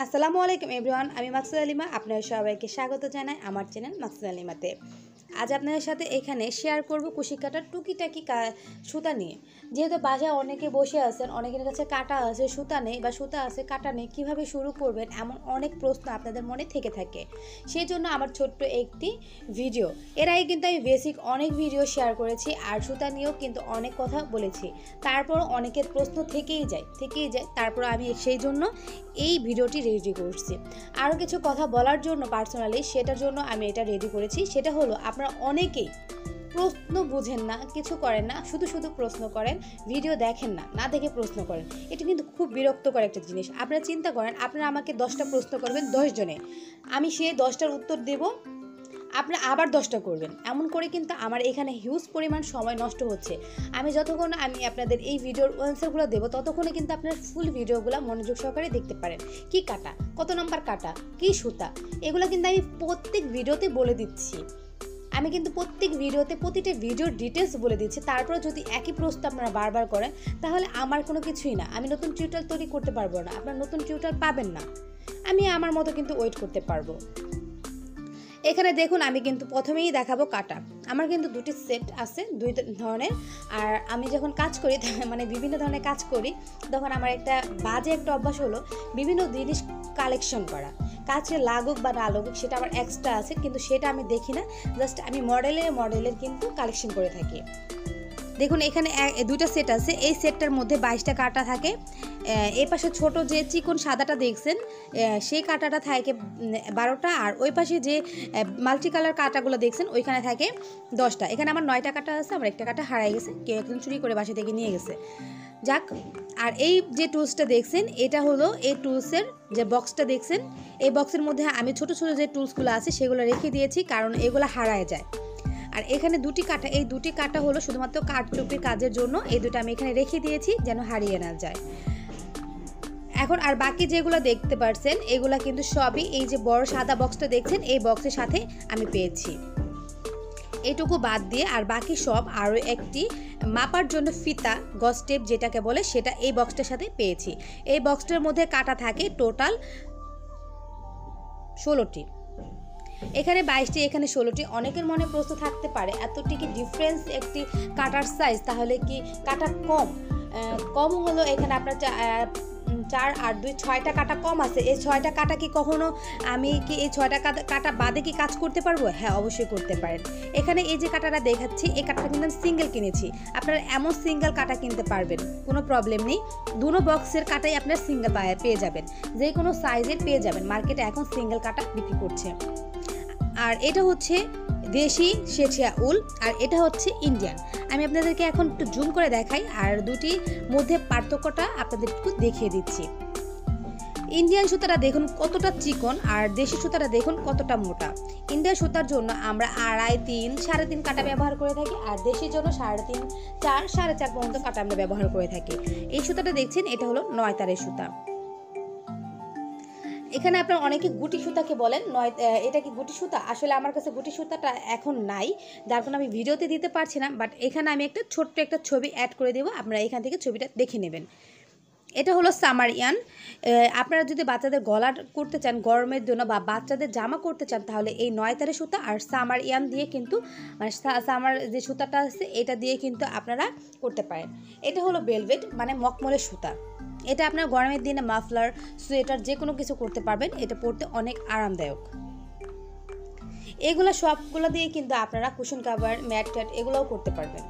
আসসালামু আলাইকুম এভরিওয়ান, আমি মাকসুদা লিমা। আপনাদের সবাইকে স্বাগত জানাই আমার চ্যানেল মাকসুদা লিমাতে। আজ আপনাদের সাথে এখানে শেয়ার করব কুশি কাটার টুকিটাকি সুতা নিয়ে। যেহেতু বাসায় অনেকে বসে আছেন, অনেকের কাছে কাটা আছে সুতা নেই, বা সুতা আছে কাটা নেই, কীভাবে শুরু করবেন এমন অনেক প্রশ্ন আপনাদের মনে থেকে থাকে। সেই জন্য আমার ছোট্ট একটি ভিডিও, এর আগে কিন্তু আমি বেসিক অনেক ভিডিও শেয়ার করেছি, আর সুতা নিয়েও কিন্তু অনেক কথা বলেছি। তারপর অনেকের প্রশ্ন থেকেই যায়। তারপর আমি সেই জন্য এই ভিডিওটি রেডি করছি। আরও কিছু কথা বলার জন্য পার্সোনালি, সেটার জন্য আমি এটা রেডি করেছি। সেটা হলো, আপনারা অনেকেই প্রশ্ন বুঝেন না, কিছু করেন না, শুধু প্রশ্ন করেন, ভিডিও দেখেন না, না দেখে প্রশ্ন করেন। এটা কিন্তু খুব বিরক্তকর একটা জিনিস। আপনারা চিন্তা করেন, আপনারা আমাকে 10টা প্রশ্ন করবেন, 10 জনে, আমি সেই 10টার উত্তর দেব, আপনারা আবার 10টা করবেন। এমন করে কিন্তু আমার এখানে হিউজ পরিমাণ সময় নষ্ট হচ্ছে। আমি যতক্ষণ আমি আপনাদের এই ভিডিওর অ্যান্সারগুলো দেবো, ততক্ষণে কিন্তু আপনার ফুল ভিডিওগুলো মনোযোগ সহকারে দেখতে পারেন। কি কাটা, কত নম্বর কাটা, কি সুতা, এগুলো কিন্তু আমি প্রত্যেক ভিডিওতে বলে দিচ্ছি। আমি কিন্তু প্রত্যেক ভিডিওতে প্রতিটা ভিডিওর ডিটেলস বলে দিচ্ছি। তারপরে যদি একই প্রশ্ন আপনারা বারবার করেন, তাহলে আমার কোনো কিছুই না, আমি নতুন টিউটোরিয়াল তৈরি করতে পারবো না, আপনারা নতুন টিউটোরিয়াল পাবেন না। আমি আমার মতো কিন্তু ওয়েট করতে পারবো। এখানে দেখুন, আমি কিন্তু প্রথমেই দেখাবো কাটা। আমার কিন্তু দুটি সেট আছে, দুই ধরনের। আর আমি যখন কাজ করি, মানে বিভিন্ন ধরনের কাজ করি, তখন আমার একটা বাজে একটা অভ্যাস হলো বিভিন্ন জিনিস কালেকশন করা। কাছে লাগুক বা না লাগুক, সেটা আমার এক্সট্রা আছে, কিন্তু সেটা আমি দেখি না। জাস্ট আমি মডেলের কিন্তু কালেকশন করে থাকি। দেখুন, এখানে দুইটা সেট আছে। এই সেটটার মধ্যে 22টা কাটা থাকে। এই পাশে ছোট যে চিকন সাদাটা দেখছেন, সেই কাটাটা থাকে 12টা। আর ওই পাশে যে মাল্টি কালার কাটাগুলো দেখছেন, ওইখানে থাকে 10টা। এখানে আমার 9টা কাটা আছে, আমার একটা কাটা হারাই গেছে, কেউ একজন চুরি করে বাসা থেকে নিয়ে গেছে। যাক, আর এই যে টুলসটা দেখছেন, এটা হলো এই টুলসের যে বক্সটা দেখছেন, এই বক্সের মধ্যে আমি ছোট যে টুলসগুলো আছে সেগুলো রেখে দিয়েছি, কারণ এগুলো হারায় যায়। আর এখানে দুটি কাটা, এই দুটি কাটা হলো শুধুমাত্র কাঠচুপির কাজের জন্য। এই দুটো আমি এখানে রেখে দিয়েছি যেন হারিয়ে না যায়। এখন আর বাকি যেগুলো দেখতে পাচ্ছেন, এগুলা কিন্তু সবই এই যে বড় সাদা বক্সটা দেখছেন, এই বক্সের সাথে আমি পেয়েছি। এটুকু বাদ দিয়ে আর বাকি সব, আরও একটি মাপার জন্য ফিতা, গজ টেপ যেটাকে বলে, সেটা এই বক্সটার সাথে পেয়েছি। এই বক্সটার মধ্যে কাটা থাকে টোটাল 16টি। এখানে 22টি, এখানে 16টি। অনেকের মনে প্রশ্ন থাকতে পারে, এতটি কি ডিফারেন্স একটি কাটার সাইজ, তাহলে কি কাটা কম হলো? এখানে আপনার 4 আর 2 6টা কাটা কম আছে। এই 6টা কাটা কি কখনো আমি কি এই 6টা কাটা বাদে কি কাজ করতে পারবো? হ্যাঁ, অবশ্যই করতে পারেন। এখানে এই যে কাটাটা দেখাচ্ছি, এই কাটাটা কিন্তু আমি সিঙ্গেল কিনেছি। আপনারা এমন সিঙ্গেল কাটা কিনতে পারবেন, কোনো প্রবলেম নেই। দুটো বক্সের কাটাই আপনার সিঙ্গেল পেয়ে যাবেন, যে কোনো সাইজের পেয়ে যাবেন। মার্কেটে এখন সিঙ্গেল কাটা বিক্রি করছে। আর এটা হচ্ছে দেশি সেঠিয়া উল, আর এটা হচ্ছে ইন্ডিয়ান। আমি আপনাদেরকে এখন একটু জুম করে দেখাই, আর দুটির মধ্যে পার্থক্যটা আপনাদের একটু দেখিয়ে দিচ্ছি। ইন্ডিয়ান সুতাটা দেখুন কতটা চিকন, আর দেশি সুতাটা দেখুন কতটা মোটা। ইন্ডিয়ান সুতার জন্য আমরা 2.5, 3, 3.5 কাটা ব্যবহার করে থাকি, আর দেশির জন্য 3.5, 4, 4.5 পর্যন্ত কাটা আমরা ব্যবহার করে থাকি। এই সুতাটা দেখছেন, এটা হলো 9 তারের সুতা। এখানে আপনারা অনেকে গুটি সুতাকে বলেন, এটা কি গুটি সুতা? আসলে আমার কাছে গুটি সুতাটা এখন নাই, যার কারণে আমি ভিডিওতে দিতে পারছি না। বাট এখানে আমি একটা ছোট্ট একটা ছবি অ্যাড করে দেবো, আপনারা এখান থেকে ছবিটা দেখে নেবেন। এটা হলো সামার ইয়ান। আপনারা যদি বাচ্চাদের গলা করতে চান গরমের জন্য, বা বাচ্চাদের জামা করতে চান, তাহলে এই 9 তারের সুতা আর সামার ইয়ান দিয়ে কিন্তু, মানে সামার যে সুতাটা আছে, এটা দিয়ে কিন্তু আপনারা করতে পারেন। এটা হলো ভেলভেট, মানে মখমলের সুতা। এটা আপনার গরমের দিনে মাফলার, সোয়েটার যে কোনো কিছু করতে পারবেন। এটা পরতে অনেক আরামদায়ক। এগুলো সবগুলো দিয়ে কিন্তু আপনারা কুশন কাভার, ম্যাট এগুলোও করতে পারবেন।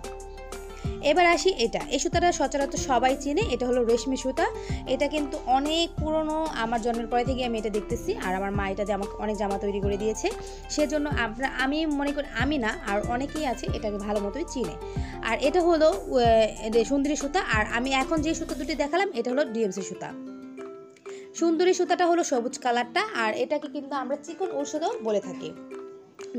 এবার আসি এই সুতাটা সচরাচর সবাই চিনে। এটা হলো রেশমি সুতা। এটা কিন্তু অনেক পুরনো, আমার জন্মের পরে থেকে আমি এটা দেখতেছি। আর আমার মা এটা আমাকে অনেক জামা তৈরি করে দিয়েছে, সেজন্য আমি মনে করি, আমি না, আর অনেকেই আছে এটাকে ভালো মতোই চিনে। আর এটা হলো সুন্দরী সুতা। আর আমি এখন যে সুতা দুটি দেখালাম, এটা হলো ডিএমসি সুতা। সুন্দরী সুতাটা হলো সবুজ কালারটা, আর এটাকে কিন্তু আমরা চিকন উল সুতাও বলে থাকি।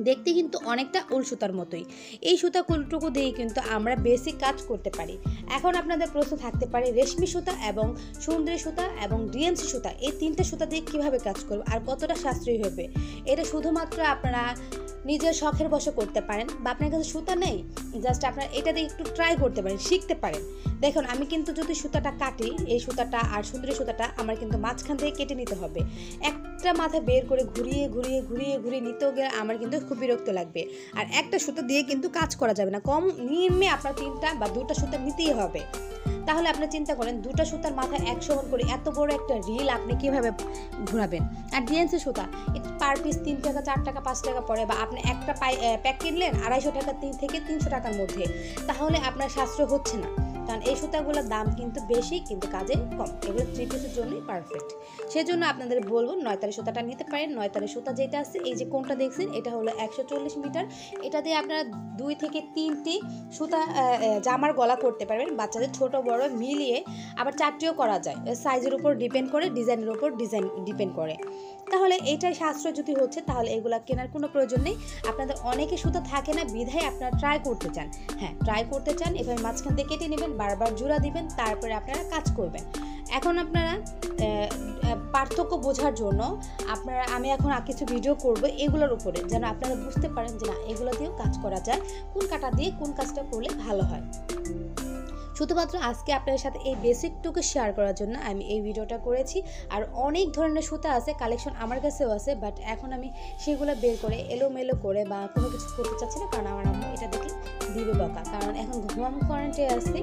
দেখতে কিন্তু অনেকটা উল সুতার মতোই। এই সুতা কুলটুকু দিয়েই কিন্তু আমরা বেসিক কাজ করতে পারি। এখন আপনাদের প্রশ্ন থাকতে পারে, রেশমি সুতা এবং সুন্দরী সুতা এবং ডিএমসি সুতা, এই 3টে সুতা দিয়ে কীভাবে কাজ করব আর কতটা সাশ্রয়ী হবে? এটা শুধুমাত্র আপনারা নিজের শখের বশে করতে পারেন, বা আপনার কাছে সুতা নেই, জাস্ট আপনারা এটা দিয়ে একটু ট্রাই করতে পারেন, শিখতে পারেন। দেখুন আমি কিন্তু যদি সুতাটা কাটি, এই সুতাটা আর সুন্দরী সুতাটা আমার কিন্তু মাঝখান থেকে কেটে নিতে হবে। একটা মাথা বের করে ঘুরিয়ে ঘুরিয়ে ঘুরিয়ে ঘুরিয়ে নিতেও গেলে আমার কিন্তু খুব বিরক্ত লাগবে। আর একটা সুতা দিয়ে কিন্তু কাজ করা যাবে না, কম নিম্নে আপনার 3টা বা 2টা সুতা নিতেই হবে। তাহলে আপনি চিন্তা করেন 2টা সুতার মাথায় 100 করে এত বড় একটা রিল আপনি কিভাবে ঘোরাবেন। আর ডিএনসি সুতা পার পিস 3 টাকা 4 টাকা 5 টাকা পড়ে, বা আপনি একটা প্যাক কিনলেন 250 টাকা থেকে 300 টাকার মধ্যে, তাহলে আপনার সাশ্রয় হচ্ছে না। কারণ এই সুতাগুলোর দাম কিন্তু বেশি, কিন্তু কাজে কম। এগুলো 3 পিসের জন্যই পারফেক্ট। সেই জন্য আপনাদের বলবো 9 তারের সুতাটা নিতে পারেন। 9 তারের সুতা যেটা আছে, এই যে কোনটা দেখছেন, এটা হলো 140 মিটার। এটা দিয়ে আপনারা 2 থেকে 3টি সুতা জামার গলা করতে পারবেন, বাচ্চাদের ছোট বড় মিলিয়ে। আবার 4টিও করা যায়, সাইজের উপর ডিপেন্ড করে, ডিজাইনের উপর ডিপেন্ড করে। তাহলে এইটাই সাশ্রয় যদি হচ্ছে, তাহলে এগুলো কেনার কোনো প্রয়োজন নেই। আপনাদের অনেকে সুতা থাকে না, বিধায় আপনারা ট্রাই করতে চান। হ্যাঁ, ট্রাই করতে চান, এভাবে মাঝখান থেকে কেটে নেবেন, বারবার জোড়া দিবেন, তারপরে আপনারা কাজ করবেন। এখন আপনারা পার্থক্য বোঝার জন্য আমি এখন কিছু ভিডিও করব এগুলোর উপরে, যেন আপনারা বুঝতে পারেন যে না, এগুলো দিয়েও কাজ করা যায়, কোন কাটা দিয়ে কোন কাজটা করলে ভালো হয়। শুধুমাত্র আজকে আপনাদের সাথে এই বেসিকটুকু শেয়ার করার জন্য আমি এই ভিডিওটা করেছি। আর অনেক ধরনের সুতা আছে, কালেকশন আমার কাছেও আছে, বাট এখন আমি সেগুলো বের করে এলোমেলো করে বা কোনো কিছু করতে চাচ্ছি না, কারণ আমার আম্মু এটা দেখে দিবে বকা। কারণ এখন হোম কোয়ারেন্টাইনে আসছি,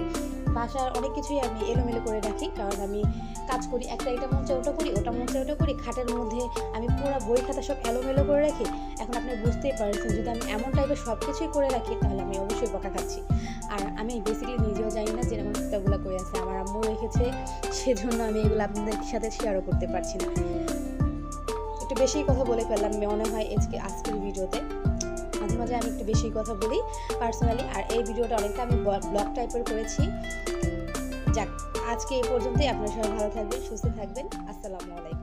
বাসার অনেক কিছুই আমি এলোমেলো করে রাখি, কারণ আমি কাজ করি, এটা মঞ্চে ওটা করি, ওটা মঞ্চে ওটা করি, খাটের মধ্যে আমি পুরো বই খাতা সব এলোমেলো করে রাখি। এখন আপনি বুঝতেই পারছেন, যদি আমি এমন টাইপের সব কিছুই করে রাখি, তাহলে আমি অবশ্যই বকা খাচ্ছি। আর আমি বেসিক্যালি নিজেও জানি না যেরকম সুতাগুলো করে আছে, আমার আম্মু রেখেছে, সেজন্য আমি এগুলো আপনাদের সাথে শেয়ারও করতে পারছি না। একটু বেশি কথা বলে ফেললাম মনে হয় আজকের ভিডিওতে। মাঝে মাঝে আমি একটু বেশি কথা বলি পার্সোনালি, আর এই ভিডিওটা অনেকটা আমি ব্লগ টাইপের করেছি। যাক, আজকে এই পর্যন্তই। আপনারা সবাই ভালো থাকবেন, সুস্থ থাকবেন। আসসালামু আলাইকুম।